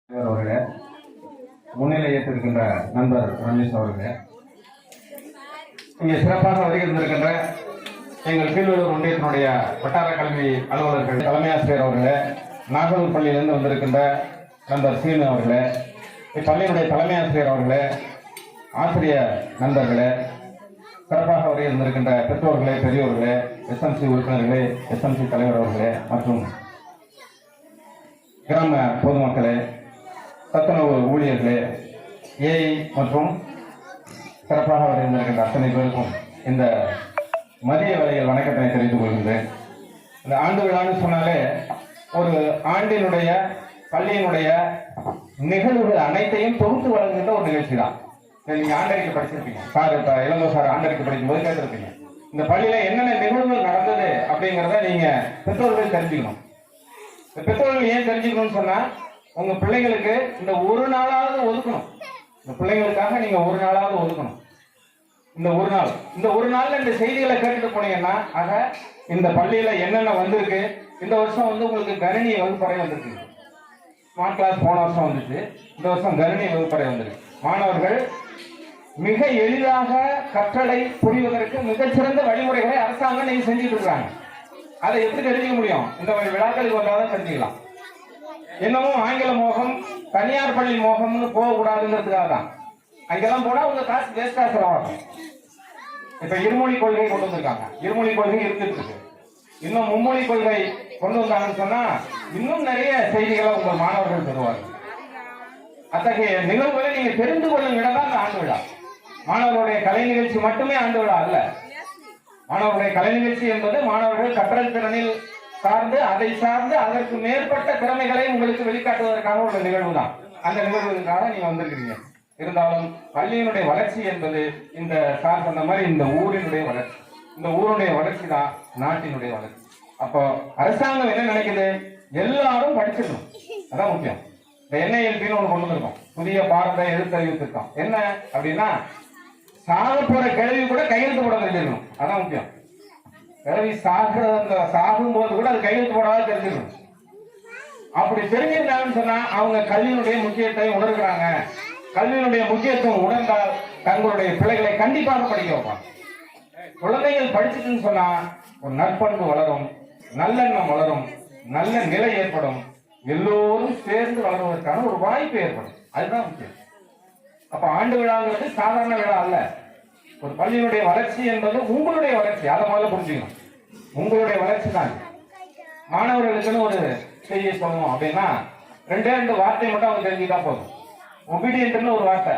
அவர்களே, முன்னிலை ஏற்றிருக்கின்ற நண்பர் ரமேஷ் அவர்களே, இங்கே சிறப்பாக வருகின்றிருக்கின்ற எங்கள் கீழ்வளூர் ஒன்றியத்தினுடைய வட்டார கல்வி அலுவலர்கள், தலைமை ஆசிரியர் அவர்களே, நாகூர் பள்ளியிலிருந்து வந்திருக்கின்ற நண்பர் சீனு அவர்களே, இப்பள்ளியினுடைய தலைமை ஆசிரியர் அவர்களே, ஆசிரியர் நண்பர்களே, சிறப்பாக வருகின்றிருக்கின்ற பெற்றோர்களே, பெரியோர்களே, எஸ்எம்சி உறுப்பினர்களே, எஸ்எம்சி தலைவர் அவர்களே மற்றும் கிராம பொதுமக்களே, சத்துணவு ஊழியர்களே, ஏஐ மற்றும் சிறப்பாக வருகின்ற அத்தனை பேருக்கும் இந்த மதிய வேளையில் வணக்கத்தினை தெரிவித்துக் கொள்கின்றேன். இந்த ஆண்டு விழான்னு சொன்னாலே ஒரு ஆண்டினுடைய பள்ளியினுடைய நிகழ்வுகள் அனைத்தையும் தொகுத்து வழங்குகின்ற ஒரு நிகழ்ச்சி தான். நீங்க ஆண்டறிக்கை படிச்சிருப்பீங்க, சார் இப்ப இளங்கோ சார் ஆண்டறிக்கை படிக்கும் போது கேட்டிருப்பீங்க, இந்த பள்ளியில என்னென்ன நிகழ்வுகள் நடந்தது அப்படிங்கிறத நீங்க பெற்றோர்கள் தெரிஞ்சுக்கணும். இந்த பெற்றோர்கள் ஏன் தெரிஞ்சுக்கணும்னு சொன்னா, உங்க பிள்ளைங்களுக்கு இந்த ஒரு நாளாவது ஒதுக்கணும். இந்த பிள்ளைங்களுக்காக நீங்க ஒரு நாளாவது ஒதுக்கணும். இந்த ஒரு நாள்ல இந்த செய்திகளை கேட்டுட்டு போனீங்கன்னா, ஆக இந்த பள்ளியில என்னென்ன வந்திருக்கு, இந்த வருஷம் உங்களுக்கு கணினி வகுப்பறை வந்திருக்கு. ஸ்மார்ட் கிளாஸ் போன வருஷம் வந்துச்சு, இந்த வருஷம் கணினி வகுப்பறை வந்திருக்கு. மாணவர்கள் மிக எளிதாக கற்றலை புரிவதற்கு மிகச்சிறந்த வழிமுறைகளை அரசாங்கம் நீங்க செஞ்சுட்டு இருக்காங்க. அதை எப்படி தெரிஞ்சுக்க முடியும்? இந்த விழாக்களுக்கு வந்தாதான் தெரிஞ்சுக்கலாம். இன்னமும் ஆங்கில மோகம், தனியார் பள்ளி மோகம்னு போகக்கூடாதுங்கிறதுக்காக தான். அங்கெல்லாம் போனா உங்க காசு வேஸ்டா செலவாகும். இப்ப இருமொழி கொள்கை கொண்டு வந்திருக்காங்க, இருமொழி கொள்கை இருந்துட்டு இருக்கு. இன்னும் மும்மொழி கொள்கை கொண்டு வந்தாங்கன்னு சொன்னா இன்னும் நிறைய செய்திகளை உங்கள் மாணவர்கள் பெறுவார்கள். அத்தகைய நிகழ்வுகளை நீங்க தெரிந்து கொள்ளும் இடம் தான் இந்த ஆண்டு விழா. மாணவர்களுடைய கலை நிகழ்ச்சி மட்டுமே ஆண்டு விழா அல்ல. மாணவர்களுடைய கலை நிகழ்ச்சி என்பது மாணவர்கள் கற்றல் திறனில் சார்ந்து, அதை சார்ந்து அதற்கு மேற்பட்ட திறமைகளை உங்களுக்கு வெளிக்காட்டுவதற்காக ஒரு நிகழ்வு தான். அந்த நிகழ்வுக்காக நீங்க வந்திருக்கிறீங்க. இருந்தாலும் பள்ளியினுடைய வளர்ச்சி என்பது இந்த சார் சொன்ன மாதிரி இந்த ஊரினுடைய வளர்ச்சி. இந்த ஊருடைய வளர்ச்சி தான் நாட்டினுடைய வளர்ச்சி. அப்போ அரசாங்கம் என்ன நினைக்குது? எல்லாரும் படிச்சிடணும், அதான் முக்கியம். இந்த NILPன்னு ஒண்ணு கொண்டு வந்திருக்கோம், புதிய பாரத எழுத்தறிவு திட்டம். என்ன அப்படின்னா, சாக போற கிழவி கூட கையெழுத்து போட தெரிஞ்சிருக்கணும், அதான் முக்கியம். கிழவி சாகும் போது கூட அது கையெழுத்து போடாத தெரிஞ்சிருக்கணும். அப்படி தெரிஞ்சிருந்தாங்கன்னு சொன்னா அவங்க கல்வியினுடைய முக்கியத்தை உணர்கிறாங்க. கல்வியினுடைய முக்கியத்துவம் உணர்ந்தால் தங்களுடைய பிள்ளைகளை கண்டிப்பாக படிக்க வைப்பாங்க. குழந்தைகள் படிச்சுட்டுன்னு சொன்னா ஒரு நற்பண்பு வளரும், நல்லெண்ணம் வளரும், நல்ல நிலை ஏற்படும், எல்லோரும் சேர்ந்து வளருவதற்கான ஒரு வாய்ப்பு ஏற்படும். அதுதான் முக்கியம். அப்ப ஆண்டு விழாங்கிறது சாதாரண விழா அல்ல. ஒரு பள்ளியினுடைய வளர்ச்சி என்பது உங்களுடைய வளர்ச்சி. அதை முதல்ல புரிஞ்சுக்கணும். உங்களுடைய வளர்ச்சி தான். மாணவர்களுக்குன்னு ஒரு செய்தியை சொல்லணும் அப்படின்னா 2 வார்த்தை மட்டும் அவங்க தெரிஞ்சுக்கிட்டா போதும். ஒபீடியன்ட்னு ஒரு வார்த்தை,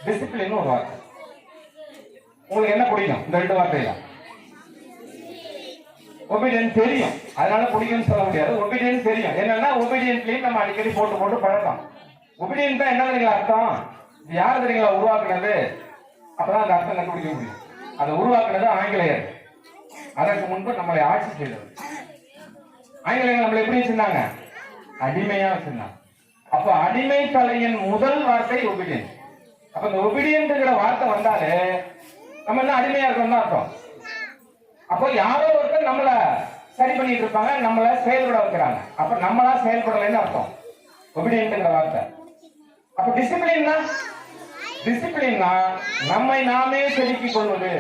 டிசிப்ளின் ஒரு வார்த்தை. உங்களுக்கு என்ன பிடிக்கும்? இந்த 2 வார்த்தையில ஒபீடியன்ட் தெரியும், அதனால பிடிக்கும்னு சொல்ல முடியாது. ஒபீடியன்ட் தெரியும். என்னன்னா ஒபீடியன்ட்லயும் நம்ம அடிக்கடி போட்டு பழக்கம். ஒபீடியன்ட் தான் என்ன தெரியுங்களா அர்த்தம்? யார் தெரியுங்களா உருவாக்குனது? அப்பதான் அந்த அர்த்தம் கண்டுபிடிக்க முடியும். அதை உருவாக்குனது ஆங்கிலேயர். அதற்கு முன்பு நம்மளை ஆட்சி செய்தது ஆங்கிலேயர். நம்மளை எப்படி வச்சிருந்தாங்க? அடிமையா வச்சிருந்தாங்க. அப்ப அடிமை தலையின் முதல் வார்த்தை ஒபீடியன்ட். அப்ப இந்த ஒபீடியன்ட்ங்கிற வார்த்தை வந்தாலே நம்ம என்ன அடிமையா இருக்கோம் தான் அர்த்தம். அப்போ யாரோ ஒருத்தர் நம்மள சரி பண்ணிட்டு இருப்பாங்க, நம்மள செயல்பட வைக்கிறாங்க. அப்ப நம்மளா செயல்படலைன்னு அர்த்தம் ஒபீடியன்ட்ங்கிற வார்த்தை. அப்ப டிசிப்ளின்னா நம்மை நாமே செதுக்கிக் கொள்வது,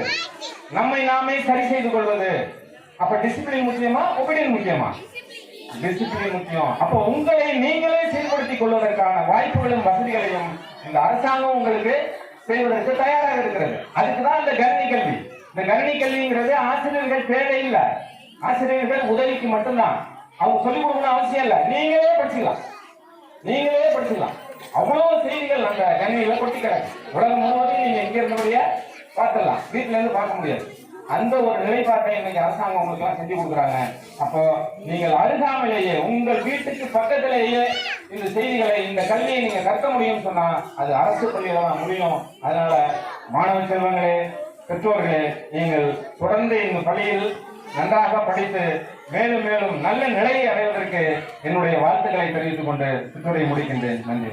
நம்மை நாமே சரி செய்து கொள்வது. அப்ப டிசிப்ளின் முக்கியமா, ஒபீடியன்ட் முக்கியமா? டிசிப்ளின் முக்கியம். அப்ப உங்களை நீங்களே செயல்படுத்திக் கொள்வதற்கான வாய்ப்புகளும் வசதிகளையும் இந்த அரசாங்கம் உங்களுக்கு செய்வதற்கு தயாராக இருக்கிறது. அதுக்குதான் இந்த கணினி கல்வி. இந்த கணினி கல்விங்கிறது ஆசிரியர்கள் தேவையில்லை, ஆசிரியர்கள் உதவிக்கு மட்டும்தான். அவங்க சொல்லிக் கொடுக்கணும் அவசியம் இல்லை, நீங்களே படிச்சுக்கலாம். அவ்வளவு செய்திகள் அந்த கணினியில கொட்டி கிடக்கு. உலகம் முழுவதும் நீங்க எங்க இருந்தபடியே பார்த்துடலாம், வீட்டுல இருந்து பார்க்க முடியாது. அந்த ஒரு நிலைப்பாட்டை இன்னைக்கு அரசாங்கம் உங்களுக்கு எல்லாம் செஞ்சு கொடுக்குறாங்க. அப்போ நீங்கள் அருகாமையிலேயே உங்கள் வீட்டுக்கு பக்கத்திலேயே இந்த செய்திகளை, இந்த கல்வியை நீங்க கற்க முடியும்னு சொன்னா அது அரசு பள்ளியில தான் முடியும். அதனால மாணவ செல்வங்களே, பெற்றோர்களே, நீங்கள் தொடர்ந்து இந்த பள்ளியில் நன்றாக படித்து மேலும் மேலும் நல்ல நிலையை அடைவதற்கு என்னுடைய வாழ்த்துக்களை தெரிவித்துக் கொண்டு சிற்றுரையை முடிக்கின்றேன். நன்றி.